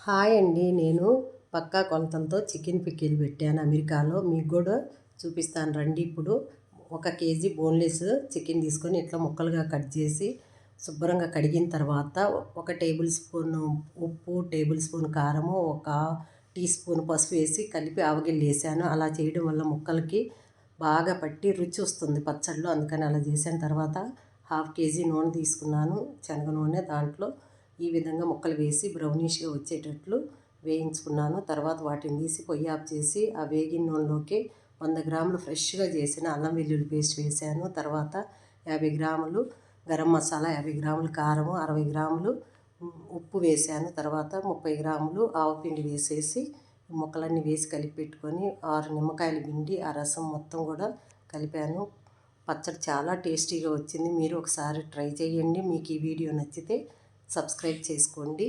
Hi అండి. నేను పక్కా కొలతలతో చికెన్ పికిల్ పెట్టాను అమెరికాలో. మీకు కూడా చూపిస్తాను రండి. ఇప్పుడు 1 కేజీ బోన్లెస్ చికెన్ తీసుకొని ఇట్లా ముక్కలుగా కట్ చేసి శుభ్రంగా కడిగిన తర్వాత 1 టేబుల్ స్పూన్ ఉప్పు, టేబుల్ స్పూన్ కారము, 1 టీ స్పూన్ పసుపు వేసి కలిపి ఆవగిల్లు వేసాను. అలా చేయడం వల్ల ముక్కలకి బాగా పట్టి రుచి వస్తుంది పచ్చడిలో. అందుకని అలా చేసిన తర్వాత 1/2 కేజీ నూనె తీసుకున్నాను, శనగ నూనె. దాంట్లో ఈ విధంగా ముక్కలు వేసి బ్రౌనిష్గా వచ్చేటట్లు వేయించుకున్నాను. తర్వాత వాటిని తీసి పొయ్యి ఆఫ్ చేసి ఆ వేగిన నూనెలోకి 100 గ్రాములు ఫ్రెష్గా చేసిన అల్లం వెల్లుల్లి పేస్ట్ వేసాను. తర్వాత 50 గ్రాములు గరం మసాలా, 50 గ్రాములు కారము, 60 గ్రాములు ఉప్పు వేసాను. తర్వాత 30 గ్రాములు ఆవపిండి వేసేసి ముక్కలన్నీ వేసి కలిపి పెట్టుకొని 6 నిమ్మకాయలు పిండి ఆ రసం మొత్తం కూడా కలిపాను. పచ్చడి చాలా టేస్టీగా వచ్చింది. మీరు ఒకసారి ట్రై చేయండి. మీకు ఈ వీడియో నచ్చితే సబ్స్క్రైబ్ చేసుకోండి.